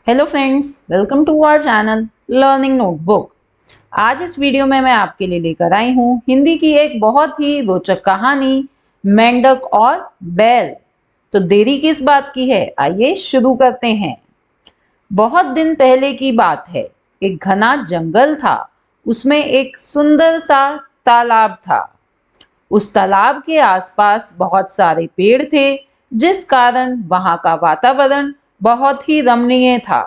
Hello friends, welcome to our channel learning notebook. आज इस video में मैं आपके लिए लेकर आई हूँ हिंदी की एक बहुत ही रोचक कहानी, मेंढक और बैल। तो देरी किस बात की है, आइए शुरू करते हैं। बहुत दिन पहले की बात है। एक घना जंगल था। उसमें एक सुंदर सा तालाब था। उस तालाब के आसपास बहुत सारे पेड़ थे, जिस कारण वहां का वातावरण बहुत ही रमणीय था।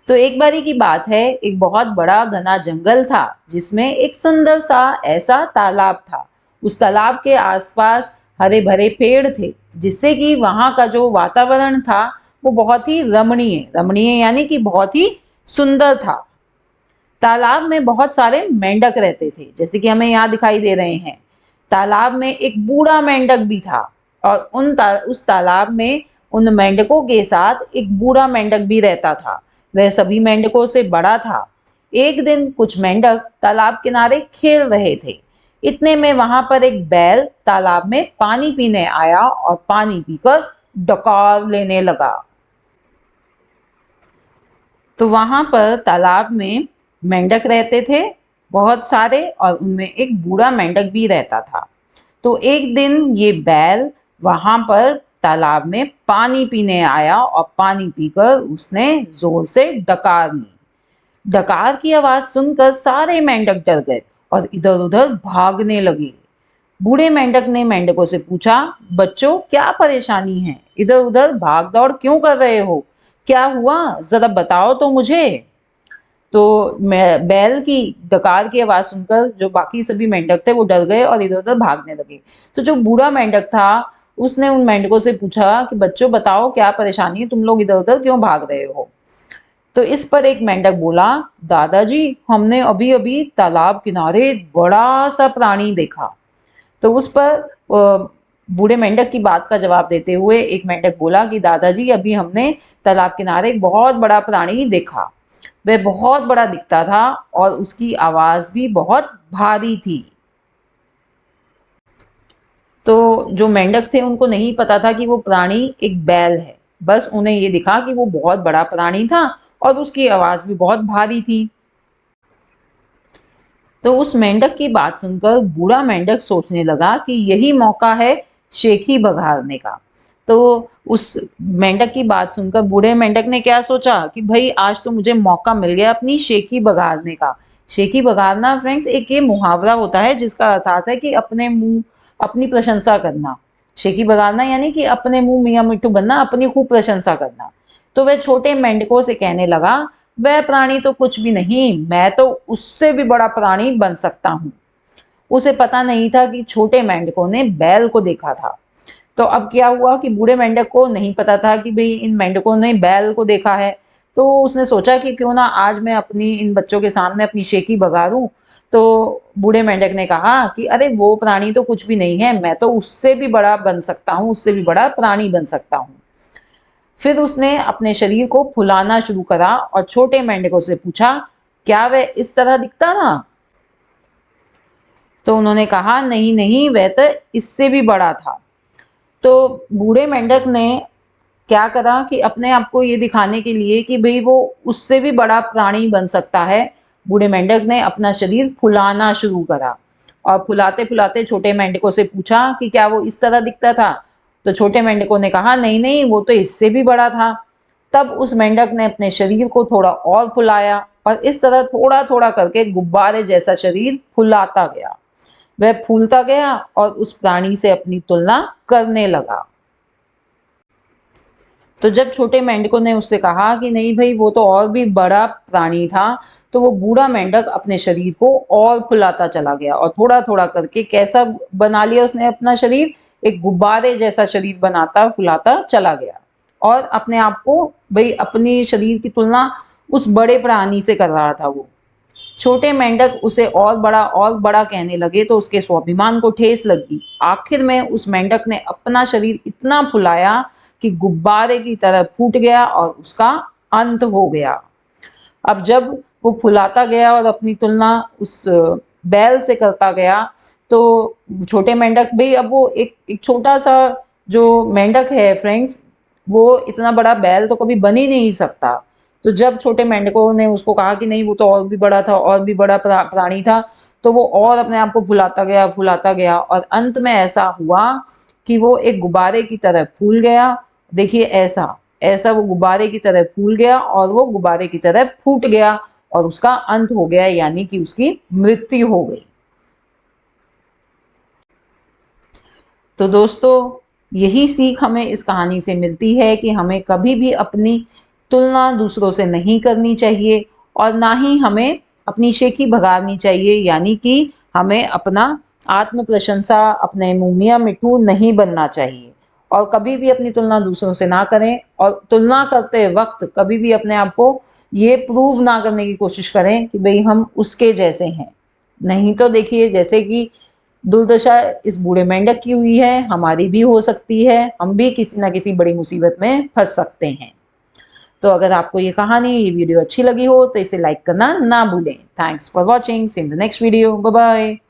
तो एक बारी की बात है, एक बहुत बड़ा घना जंगल था जिसमें एक सुंदर सा ऐसा तालाब था। उस तालाब के आसपास हरे भरे पेड़ थे, जिससे कि वहाँ का जो वातावरण था वो बहुत ही रमणीय रमणीय यानी कि बहुत ही सुंदर था। तालाब में बहुत सारे मेंढक रहते थे, जैसे कि हमें यहाँ दिखाई दे रहे हैं। तालाब में एक बूढ़ा मेंढक भी था और उस तालाब में उन मेंढकों के साथ एक बूढ़ा मेंढक भी रहता था। वह सभी मेंढकों से बड़ा था। एक दिन कुछ मेंढक तालाब किनारे खेल रहे थे। इतने में वहां पर एक बैल तालाब में पानी पीने आया और पानी पीकर डकार लेने लगा। तो वहां पर तालाब में मेंढक रहते थे बहुत सारे, और उनमें एक बूढ़ा मेंढक भी रहता था। तो एक दिन ये बैल वहां पर तालाब में पानी पीने आया और पानी पीकर उसने जोर से डकार ली। डकार की आवाज सुनकर सारे मेंढक डर गए और इधर उधर भागने लगे। बूढ़े मेंढक ने मेंढकों से पूछा, बच्चों क्या परेशानी है, इधर उधर भाग दौड़ क्यों कर रहे हो, क्या हुआ, जरा बताओ तो मुझे। तो बैल की डकार की आवाज सुनकर जो बाकी सभी मेंढक थे वो डर गए और इधर उधर भागने लगे। तो जो बूढ़ा मेंढक था उसने उन मेंढकों से पूछा कि बच्चों बताओ क्या परेशानी है, तुम लोग इधर उधर क्यों भाग रहे हो। तो इस पर एक मेंढक बोला, दादाजी हमने अभी अभी तालाब किनारे एक बड़ा सा प्राणी देखा। तो उस पर बूढ़े मेंढक की बात का जवाब देते हुए एक मेंढक बोला कि दादाजी अभी हमने तालाब किनारे एक बहुत बड़ा प्राणी देखा। वह बहुत बड़ा दिखता था और उसकी आवाज भी बहुत भारी थी। तो जो मेंढक थे उनको नहीं पता था कि वो प्राणी एक बैल है। बस उन्हें ये दिखा कि वो बहुत बड़ा प्राणी था और उसकी आवाज भी बहुत भारी थी। तो उस मेंढक की बात सुनकर बूढ़ा मेंढक सोचने लगा कि यही मौका है शेखी बघाड़ने का। तो उस मेंढक की बात सुनकर बूढ़े मेंढक ने क्या सोचा कि भाई आज तो मुझे मौका मिल गया अपनी शेखी बघाड़ने का। शेखी बघाड़ना फ्रेंड्स एक ये मुहावरा होता है जिसका अर्थ है कि अपने मुंह अपनी प्रशंसा करना। शेखी बघाड़ना यानी कि अपने मुंह मियाँ मिट्टू बनना, अपनी खूब प्रशंसा करना। तो वह छोटे मेंढकों से कहने लगा, वह प्राणी तो कुछ भी नहीं, मैं तो उससे भी बड़ा प्राणी बन सकता हूँ। उसे पता नहीं था कि छोटे मेंढकों ने बैल को देखा था। तो अब क्या हुआ कि बूढ़े मेंढक को नहीं पता था कि भाई इन मेंढकों ने बैल को देखा है। तो उसने सोचा कि क्यों ना आज मैं अपनी इन बच्चों के सामने अपनी शेखी बघारूं। तो बूढ़े मेंढक ने कहा कि अरे वो प्राणी तो कुछ भी नहीं है, मैं तो उससे भी बड़ा बन सकता हूँ, उससे भी बड़ा प्राणी बन सकता हूँ। फिर उसने अपने शरीर को फुलाना शुरू करा और छोटे मेंढकों से पूछा, क्या वह इस तरह दिखता था। तो उन्होंने कहा, नहीं नहीं, वह तो इससे भी बड़ा था। तो बूढ़े मेंढक ने क्या करा कि अपने आप को ये दिखाने के लिए कि भाई वो उससे भी बड़ा प्राणी बन सकता है, बूढ़े मेंढक ने अपना शरीर फुलाना शुरू करा। और फुलाते फुलाते छोटे मेंढकों से पूछा कि क्या वो इस तरह दिखता था। तो छोटे मेंढकों ने कहा, नहीं नहीं, वो तो इससे भी बड़ा था। तब उस मेंढक ने अपने शरीर को थोड़ा और फुलाया और इस तरह थोड़ा थोड़ा करके गुब्बारे जैसा शरीर फुलाता गया। वह फूलता गया और उस प्राणी से अपनी तुलना करने लगा। तो जब छोटे मेंढकों ने उससे कहा कि नहीं भाई वो तो और भी बड़ा प्राणी था, तो वो बूढ़ा मेंढक अपने शरीर को और फुलाता चला गया और थोड़ा थोड़ा करके कैसा बना लिया उसने अपना शरीर, एक गुब्बारे जैसा शरीर बनाता फुलाता चला गया। और अपने आप को भाई अपनी शरीर की तुलना उस बड़े प्राणी से कर रहा था वो। छोटे मेंढक उसे और बड़ा कहने लगे तो उसके स्वाभिमान को ठेस लगी। आखिर में उस मेंढक ने अपना शरीर इतना फुलाया कि गुब्बारे की तरह फूट गया और उसका अंत हो गया। अब जब वो फुलाता गया और अपनी तुलना उस बैल से करता गया, तो छोटे मेंढक भी अब वो एक एक छोटा सा जो मेंढक है फ्रेंड्स, वो इतना बड़ा बैल तो कभी बन ही नहीं सकता। तो जब छोटे मेंढकों ने उसको कहा कि नहीं वो तो और भी बड़ा था, और भी बड़ा प्राणी था, तो वो और अपने आप को फुलाता गया और अंत में ऐसा हुआ कि वो एक गुब्बारे की तरह फूल गया। देखिए ऐसा ऐसा वो गुब्बारे की तरह फूल गया और वो गुब्बारे की तरह फूट गया और उसका अंत हो गया, यानी कि उसकी मृत्यु हो गई। तो दोस्तों, यही सीख हमें इस कहानी से मिलती है कि हमें कभी भी अपनी तुलना दूसरों से नहीं करनी चाहिए और ना ही हमें अपनी शेखी भगानी चाहिए, यानी कि हमें अपना आत्म प्रशंसा, अपने मुँह मियाँ मिट्ठू नहीं बनना चाहिए और कभी भी अपनी तुलना दूसरों से ना करें और तुलना करते वक्त कभी भी अपने आप को ये प्रूव ना करने की कोशिश करें कि भई हम उसके जैसे हैं। नहीं तो देखिए, जैसे कि दुर्दशा इस बूढ़े मेंढक की हुई है, हमारी भी हो सकती है, हम भी किसी न किसी बड़ी मुसीबत में फँस सकते हैं। तो अगर आपको ये कहानी, ये वीडियो अच्छी लगी हो तो इसे लाइक करना ना भूलें। Thanks for watching, see you in the next video, bye bye.